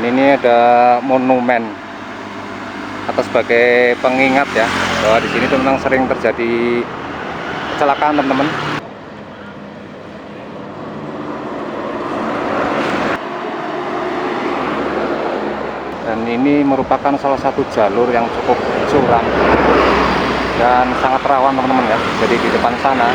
Dan ini ada monumen atau sebagai pengingat ya, bahwa di sini memang sering terjadi kecelakaan teman-teman. Dan ini merupakan salah satu jalur yang cukup curam dan sangat rawan teman-teman ya. Jadi di depan sana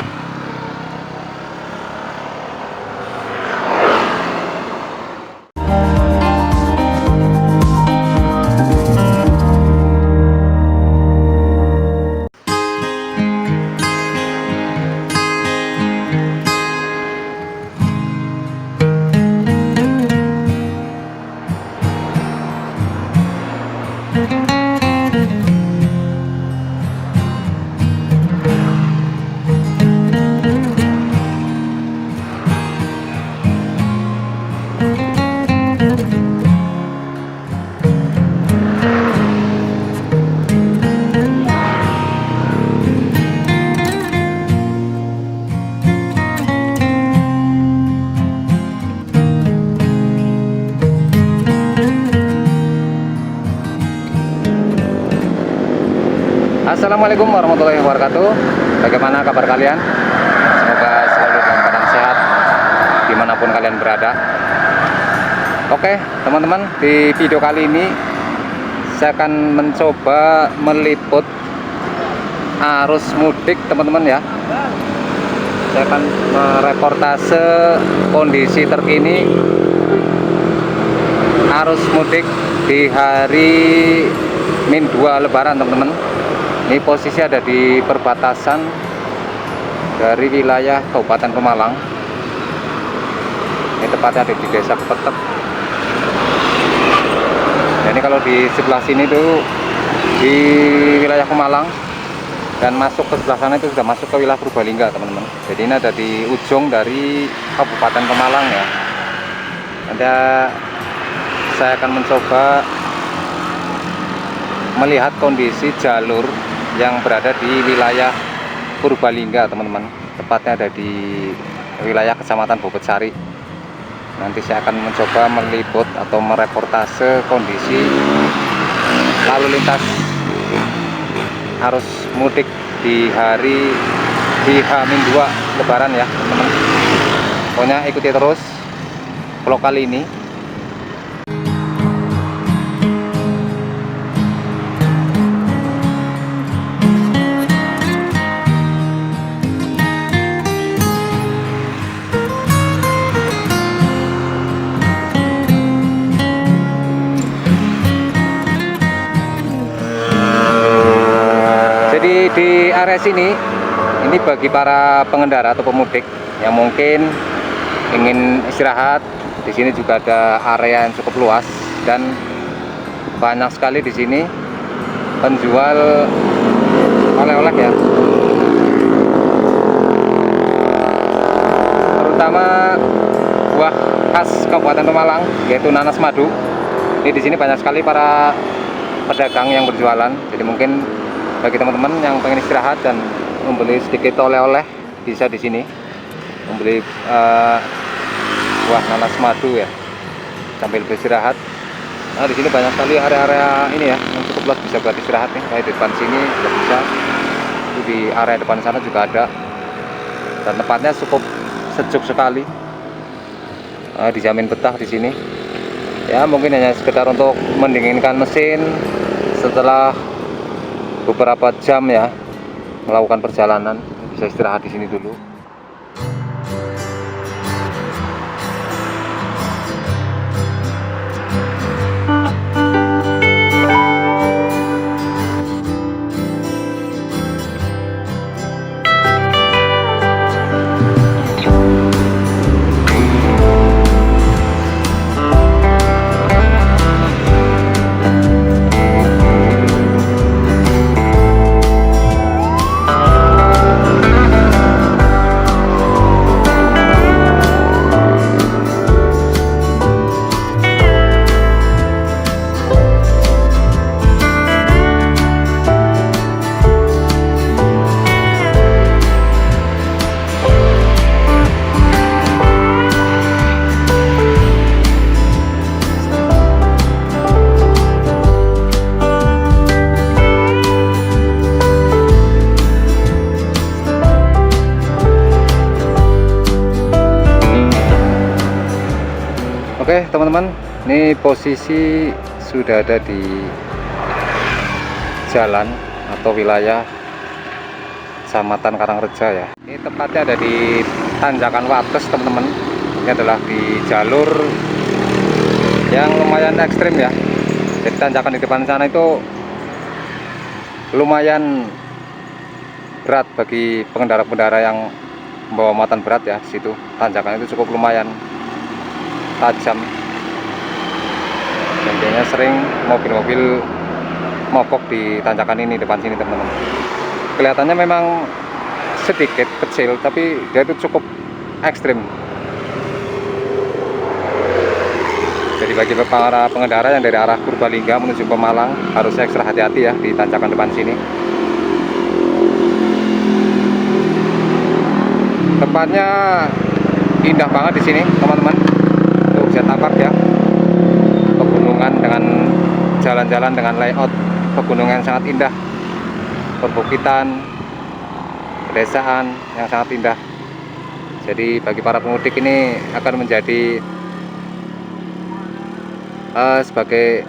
Assalamualaikum warahmatullahi wabarakatuh. Bagaimana kabar kalian? Semoga selalu dalam keadaan sehat dimanapun kalian berada. Oke teman-teman, di video kali ini saya akan mencoba meliput arus mudik teman-teman ya. Saya akan mereportase kondisi terkini arus mudik di hari Min 2 Lebaran teman-teman. Ini posisi ada di perbatasan dari wilayah Kabupaten Pemalang. Ini tepatnya ada di Desa Kepetek. Nah, ini kalau di sebelah sini tuh di wilayah Pemalang, dan masuk ke sebelah sana itu sudah masuk ke wilayah Purbalingga teman-teman. Jadi ini ada di ujung dari Kabupaten Pemalang ya. Nanti saya akan mencoba melihat kondisi jalur yang berada di wilayah Purbalingga teman-teman, tepatnya ada di wilayah Kecamatan Bobetsari. Nanti saya akan mencoba meliput atau mereportase kondisi lalu lintas arus mudik di hari H-2 Lebaran ya teman-teman. Pokoknya ikuti terus vlog kali ini. Jadi di area sini, ini bagi para pengendara atau pemudik yang mungkin ingin istirahat, di sini juga ada area yang cukup luas dan banyak sekali di sini penjual oleh-oleh ya. Terutama buah khas Kabupaten Pemalang, yaitu nanas madu. Ini di sini banyak sekali para pedagang yang berjualan. Jadi mungkin bagi teman-teman yang pengen istirahat dan membeli sedikit oleh-oleh, bisa di sini membeli buah nanas madu ya sambil beristirahat. Nah di sini banyak sekali area-area ini ya yang cukup luas, bisa buat istirahat nih. Kayak di depan sini juga bisa, itu di area depan sana juga ada, dan tempatnya cukup sejuk sekali. Dijamin betah di sini ya. Mungkin hanya sekedar untuk mendinginkan mesin setelah beberapa jam ya melakukan perjalanan, bisa istirahat di sini dulu. Ini posisi sudah ada di jalan atau wilayah Kecamatan Karangreja ya. Ini tepatnya ada di Tanjakan Wates teman-teman. Ini adalah di jalur yang lumayan ekstrim ya. Jadi tanjakan di depan sana itu lumayan berat bagi pengendara-pengendara yang membawa muatan berat ya. Di situ tanjakan itu cukup lumayan tajam. Dan kayaknya sering mobil-mobil mogok di tanjakan ini, depan sini teman-teman. Kelihatannya memang sedikit kecil, tapi dia itu cukup ekstrim. Jadi bagi para pengendara yang dari arah Purbalingga menuju ke Malang harus ekstra hati-hati ya di tanjakan depan sini. Tempatnya indah banget di sini teman-teman. Tuh bisa tampak ya, pegunungan dengan jalan-jalan dengan layout pegunungan yang sangat indah, perbukitan, pedesaan yang sangat indah. Jadi bagi para pemudik ini akan menjadi sebagai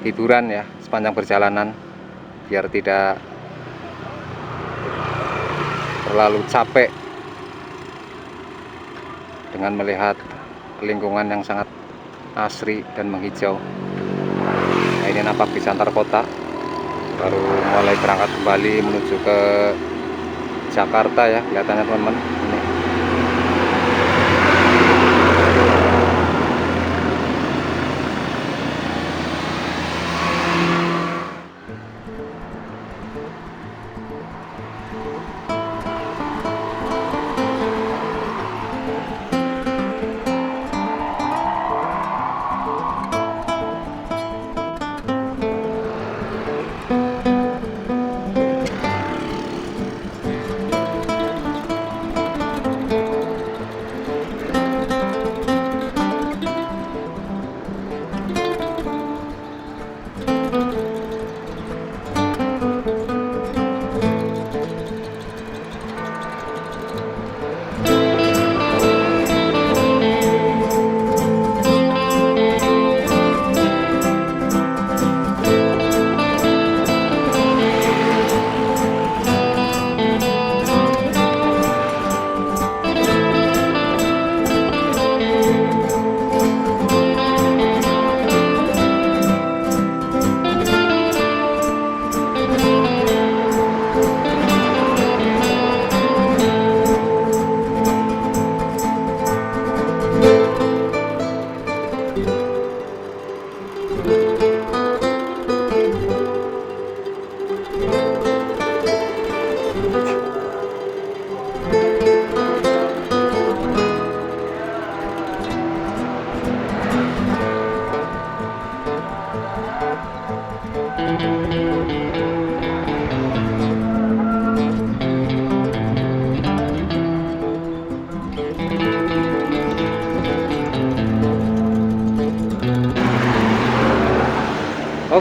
hiburan ya sepanjang perjalanan, biar tidak terlalu capek dengan melihat lingkungan yang sangat asri dan menghijau. Nah, ini nampak bis antar kota baru mulai berangkat kembali menuju ke Jakarta ya, kelihatannya teman-teman. Ini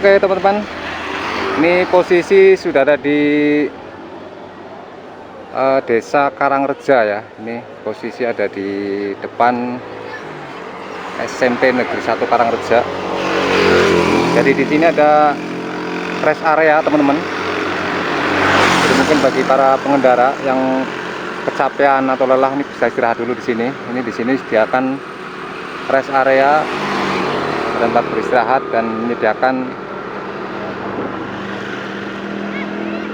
oke teman-teman, ini posisi sudah ada di Desa Karangreja ya. Ini posisi ada di depan SMP Negeri 1 Karangreja. Jadi di sini ada rest area teman-teman. Jadi mungkin bagi para pengendara yang kecapean atau lelah ini bisa istirahat dulu di sini. Ini di sini disediakan rest area, tempat beristirahat, dan menyediakan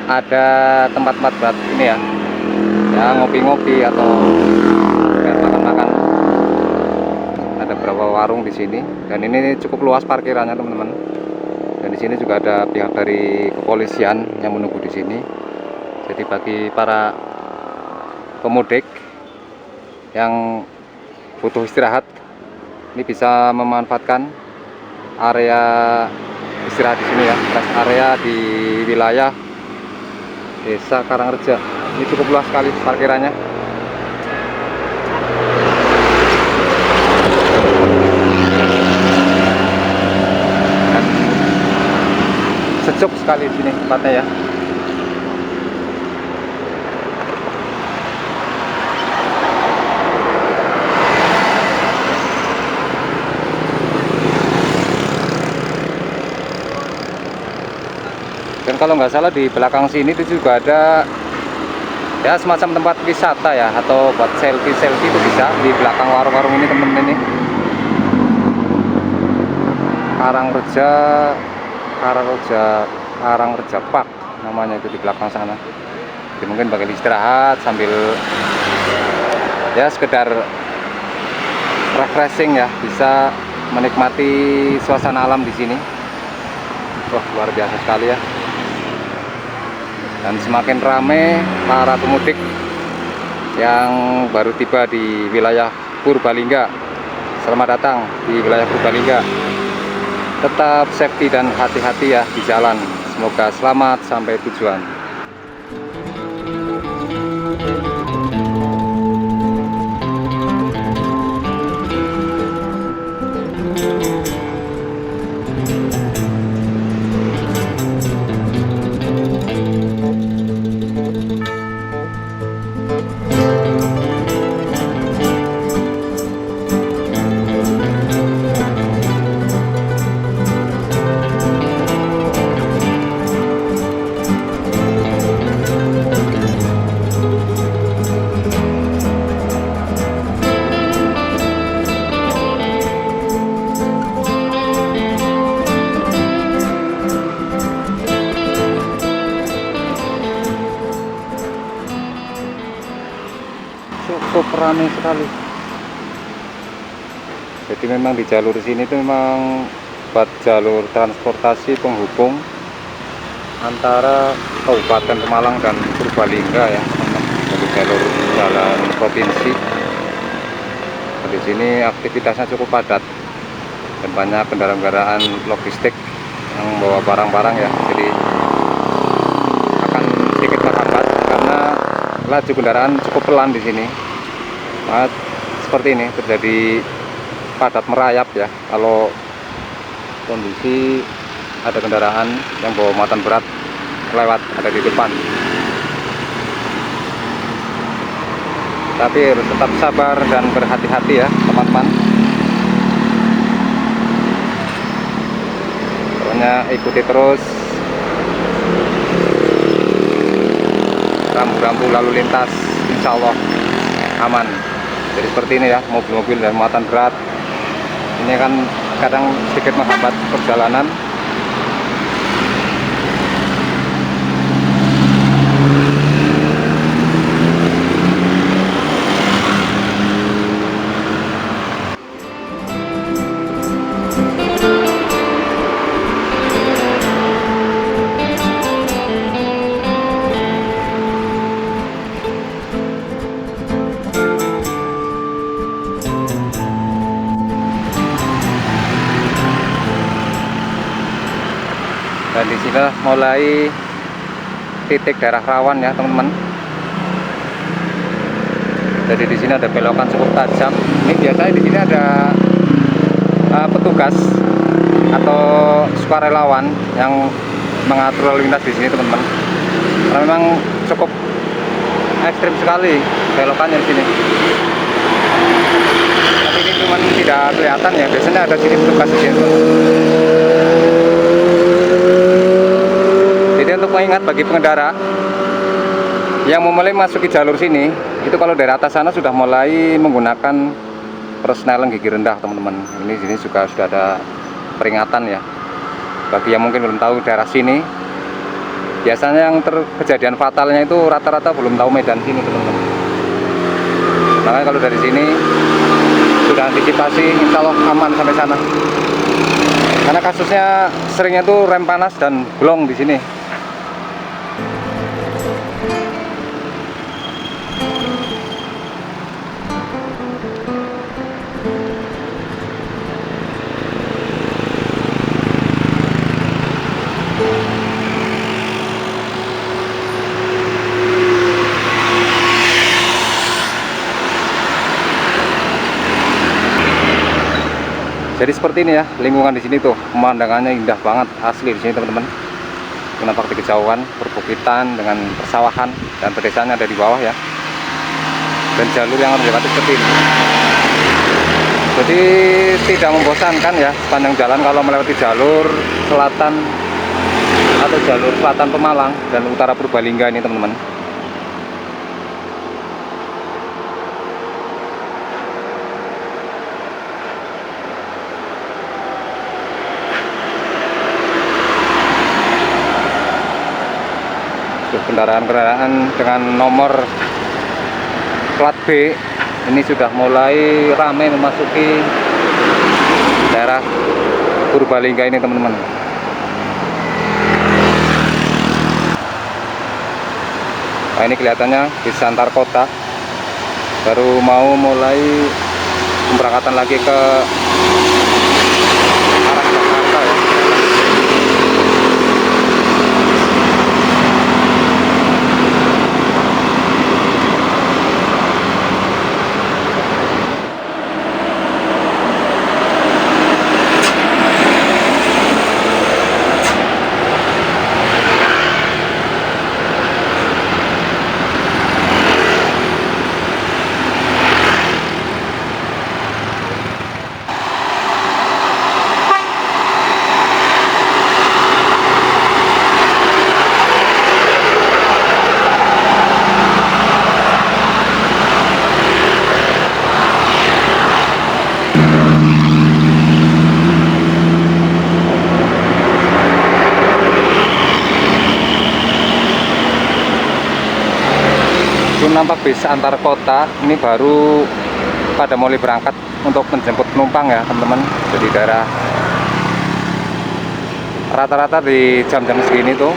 ada tempat-tempat buat ini ya, ngopi-ngopi atau makan-makan. Ada beberapa warung di sini, dan ini cukup luas parkirannya teman-teman. Dan di sini juga ada pihak dari kepolisian yang menunggu di sini. Jadi bagi para pemudik yang butuh istirahat, ini bisa memanfaatkan area istirahat di sini ya, rest area di wilayah Desa Karangreja. Ini cukup luas sekali parkirannya. Dan sejuk sekali di sini tempatnya ya. Dan kalau nggak salah di belakang sini itu juga ada ya semacam tempat wisata ya, atau buat selfie itu bisa di belakang warung-warung ini temen-temen ini. Karangreja Park namanya itu di belakang sana. Jadi mungkin bagi istirahat sambil ya sekedar refreshing ya, bisa menikmati suasana alam di sini. Wah, luar biasa sekali ya. Dan semakin ramai para pemudik yang baru tiba di wilayah Purbalingga. Selamat datang di wilayah Purbalingga. Tetap safety dan hati-hati ya di jalan. Semoga selamat sampai tujuan. Cukup ramai sekali. Jadi memang di jalur sini itu memang buat jalur transportasi penghubung antara Kabupaten Pemalang dan Purbalingga ya, dari jalur jalan provinsi. Di sini aktivitasnya cukup padat dan banyak kendaraan-kendaraan logistik yang bawa barang-barang ya. Jadi akan sedikit terhambat karena laju kendaraan cukup pelan di sini. Nah, seperti ini terjadi padat merayap ya kalau kondisi ada kendaraan yang bawa muatan berat lewat ada di depan. Tapi harus tetap sabar dan berhati-hati ya teman-teman. Pokoknya ikuti terus rambu-rambu lalu lintas, insya Allah aman. Jadi seperti ini ya, mobil-mobil dan muatan berat ini kan kadang sedikit menghambat perjalanan. Dan di sini mulai titik daerah rawan ya teman-teman. Jadi di sini ada belokan cukup tajam. Ini biasanya di sini ada petugas atau sukarelawan yang mengatur lalu lintas di sini teman-teman. Karena memang cukup ekstrim sekali belokannya di sini. Tapi ini cuma tidak kelihatan ya. Biasanya ada sini petugas di sini. Untuk mengingat bagi pengendara yang mulai masuki jalur sini, itu kalau dari atas sana sudah mulai menggunakan persneling gigi rendah teman-teman. Ini sini juga sudah ada peringatan ya. Bagi yang mungkin belum tahu daerah sini, biasanya yang kejadian fatalnya itu rata-rata belum tahu medan sini teman-teman. Makanya kalau dari sini sudah antisipasi, insya Allah aman sampai sana. Karena kasusnya seringnya tuh rem panas dan blong di sini. Jadi seperti ini ya lingkungan di sini tuh, pemandangannya indah banget asli di sini teman-teman. Nampak di kejauhan perbukitan dengan persawahan dan pedesaan ada di bawah ya. Dan jalur yang harus dilewati seperti ini. Jadi tidak membosankan ya sepanjang jalan kalau melewati jalur selatan atau jalur selatan Pemalang dan utara Purbalingga ini teman-teman. Kendaraan-kendaraan dengan nomor plat B ini sudah mulai ramai memasuki daerah Purbalingga ini teman-teman. Nah, ini kelihatannya bis antar kota baru mau mulai pemberangkatan lagi ke arah Jakarta ya. Nampak bis antar kota ini baru pada mulai berangkat untuk menjemput penumpang ya teman-teman. Jadi daerah rata-rata di jam-jam segini tuh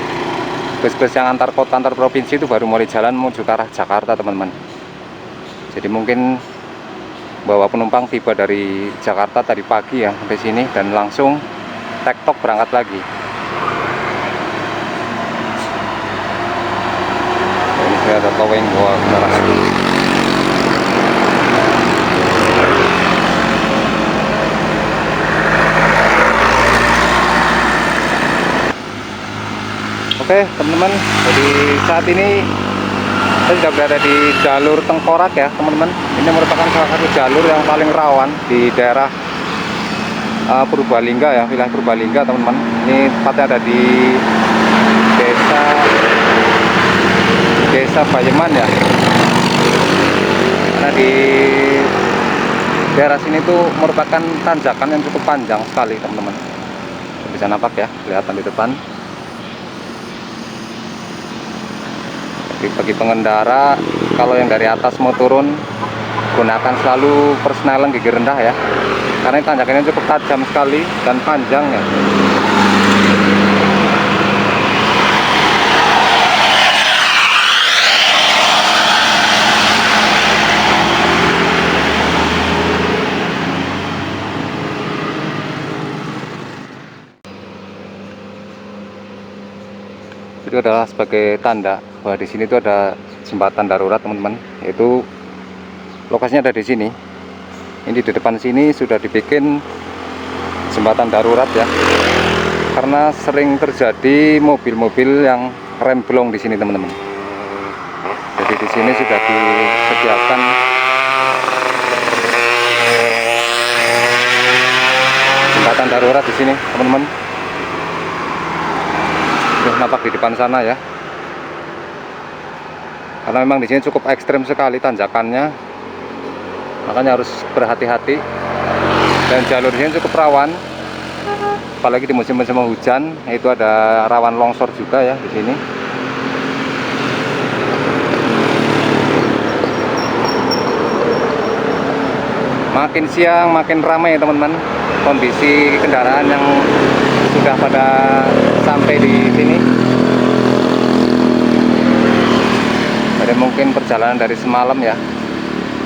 bis-bis yang antar kota antar provinsi itu baru mulai jalan menuju ke arah Jakarta teman-teman. Jadi mungkin bawa penumpang tiba dari Jakarta tadi pagi ya sampai sini dan langsung tektok berangkat lagi. Ada towing bawa kendaraan. Oke teman-teman, jadi saat ini saya sudah berada di jalur Tengkorak ya teman-teman. Ini merupakan salah satu jalur yang paling rawan di daerah Purbalingga ya, wilayah Purbalingga teman-teman. Ini tepatnya ada di desa Bayeman ya. Karena di daerah sini tuh merupakan tanjakan yang cukup panjang sekali teman-teman. Bisa nampak ya, kelihatan di depan. Jadi bagi pengendara kalau yang dari atas mau turun, gunakan selalu persneling gigi rendah ya. Karena tanjakannya cukup tajam sekali dan panjang ya. Itu adalah sebagai tanda bahwa di sini itu ada jembatan darurat teman-teman. Yaitu lokasinya ada di sini. Ini di depan sini sudah dibikin jembatan darurat ya. Karena sering terjadi mobil-mobil yang remblong di sini teman-teman. Jadi di sini sudah disediakan jembatan darurat di sini teman-teman. Nampak di depan sana ya. Karena memang di sini cukup ekstrem sekali tanjakannya, makanya harus berhati-hati. Dan jalur ini cukup rawan, apalagi di musim-musim hujan, itu ada rawan longsor juga ya di sini. Makin siang makin ramai teman-teman. Kondisi kendaraan yang sudah pada sampai di sini. Ada mungkin perjalanan dari semalam ya,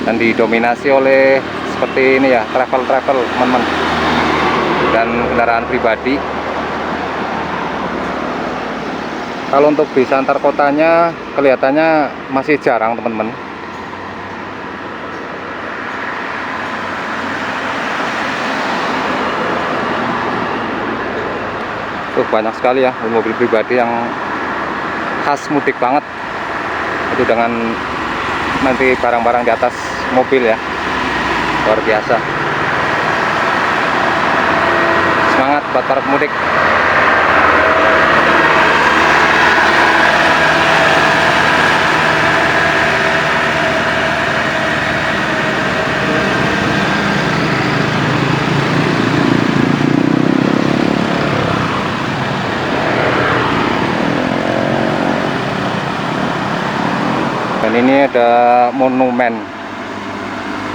dan didominasi oleh seperti ini ya, travel teman-teman dan kendaraan pribadi. Kalau untuk bis antar kotanya kelihatannya masih jarang teman-teman. Tuh banyak sekali ya mobil pribadi yang khas mudik banget. Itu dengan nanti barang-barang di atas mobil ya. Luar biasa. Semangat buat para pemudik. ini ada monumen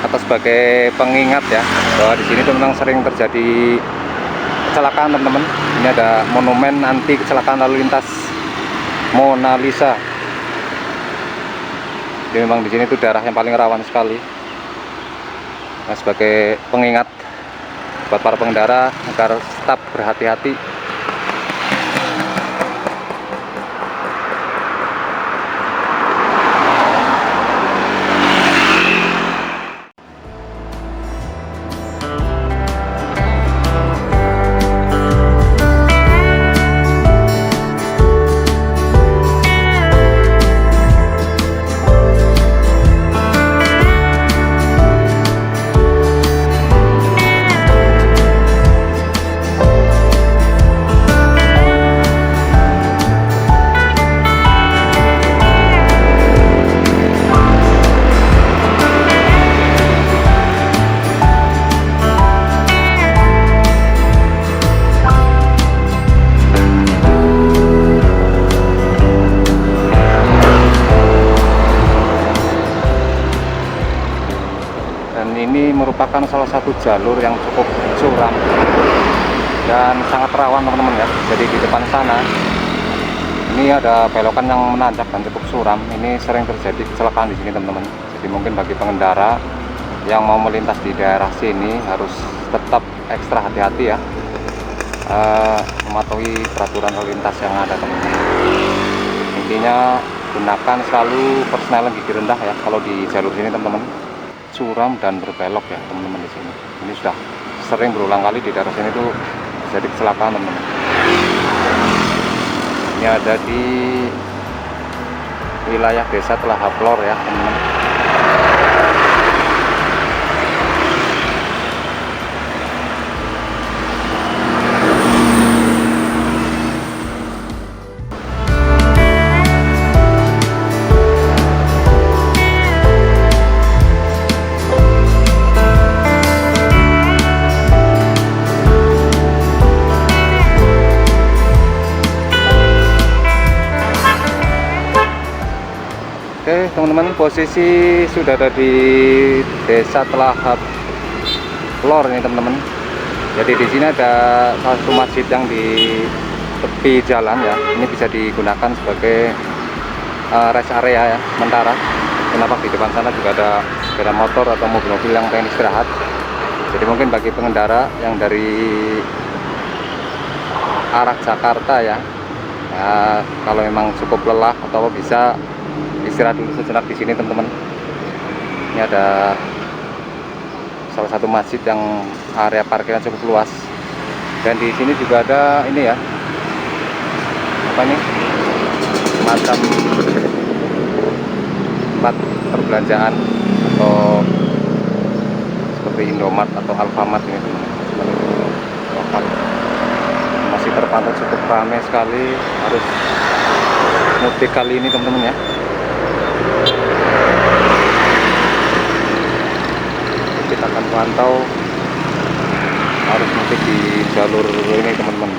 atau sebagai pengingat ya, bahwa di sini tuh memang sering terjadi kecelakaan teman-teman. Ini ada monumen anti kecelakaan lalu lintas Mona Lisa. Jadi memang di sini tuh daerah yang paling rawan sekali. Nah, sebagai pengingat buat para pengendara agar tetap berhati-hati. Dan ini merupakan salah satu jalur yang cukup curam dan sangat rawan teman-teman ya. Jadi di depan sana ini ada belokan yang menanjak dan cukup suram. Ini sering terjadi kecelakaan di sini teman-teman. Jadi mungkin bagi pengendara yang mau melintas di daerah sini harus tetap ekstra hati-hati ya, mematuhi peraturan lalu lintas yang ada teman-teman. Intinya gunakan selalu persneling gigi rendah ya kalau di jalur sini teman-teman. Curam dan berbelok ya teman-teman di sini. Ini sudah sering berulang kali di daerah sini tuh jadi kecelakaan teman-teman. Ini ada di wilayah desa Telahap Lor ya teman-teman. Oke teman-teman, posisi sudah ada di desa Telahap Lor ini teman-teman. Jadi di sini ada salah satu masjid yang di tepi jalan ya. Ini bisa digunakan sebagai rest area ya sementara. Kenapa di depan sana juga ada sepeda motor atau mobil-mobil yang pengen istirahat. Jadi mungkin bagi pengendara yang dari arah Jakarta ya, kalau memang cukup lelah atau bisa istirahat dulu sejenak di sini teman-teman. Ini ada salah satu masjid yang area parkirnya cukup luas, dan di sini juga ada ini ya, apa nih, semacam tempat perbelanjaan atau seperti Indomart atau Alfamart ini teman-teman, lokal. Masih terpantau cukup ramai sekali harus mudik kali ini teman-teman ya. Kita akan pantau arus mudik di jalur ini teman-teman.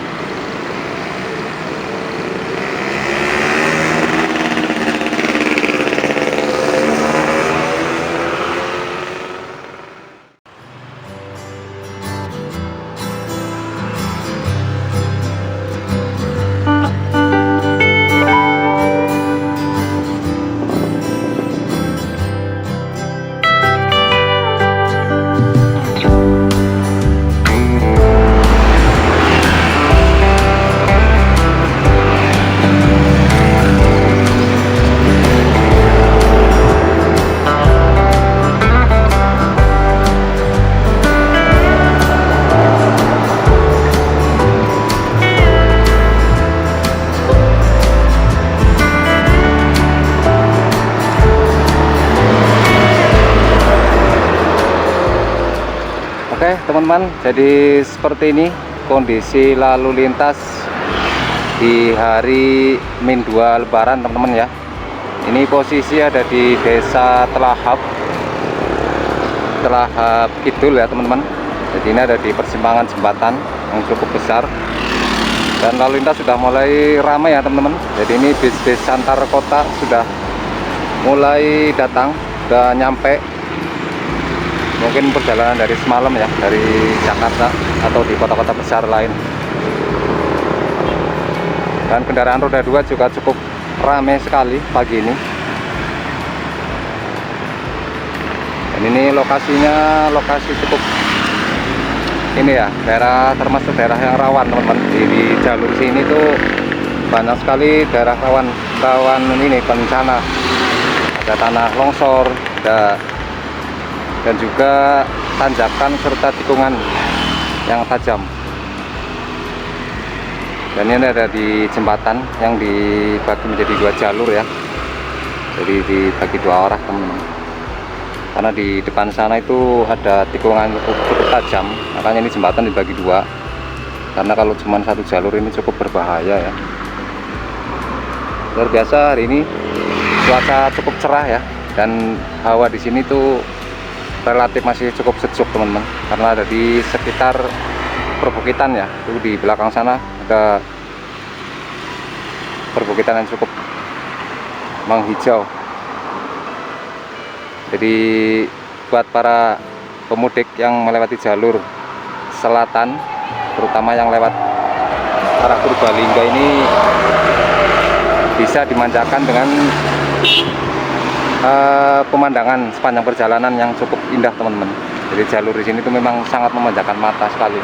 Oke teman-teman, jadi seperti ini kondisi lalu lintas di hari Min 2 Lebaran teman-teman ya. Ini posisi ada di desa Telahap Kidul ya teman-teman. Jadi ini ada di persimpangan jembatan yang cukup besar, dan lalu lintas sudah mulai ramai ya teman-teman. Jadi ini bis-bis antar kota sudah mulai datang, udah nyampe. Mungkin perjalanan dari semalam ya, dari Jakarta atau di kota-kota besar lain. Dan kendaraan roda 2 juga cukup ramai sekali pagi ini. Dan ini lokasinya lokasi cukup ini ya, daerah termasuk daerah yang rawan teman-teman. Di jalur sini tuh banyak sekali daerah rawan ini bencana. Ada tanah longsor, dan juga tanjakan serta tikungan yang tajam. Dan ini ada di jembatan yang dibagi menjadi 2 jalur ya, jadi dibagi 2 arah teman-teman. Karena di depan sana itu ada tikungan cukup tajam, makanya ini jembatan dibagi 2. Karena kalau cuma 1 jalur ini cukup berbahaya ya. Luar biasa hari ini cuaca cukup cerah ya, dan hawa di sini tuh relatif masih cukup sejuk teman-teman, karena ada di sekitar perbukitan ya. Itu di belakang sana ada perbukitan yang cukup menghijau. Jadi buat para pemudik yang melewati jalur selatan, terutama yang lewat arah Purbalingga, ini bisa dimanjakan dengan pemandangan sepanjang perjalanan yang cukup indah teman-teman. Jadi jalur di sini tuh memang sangat memanjakan mata sekali.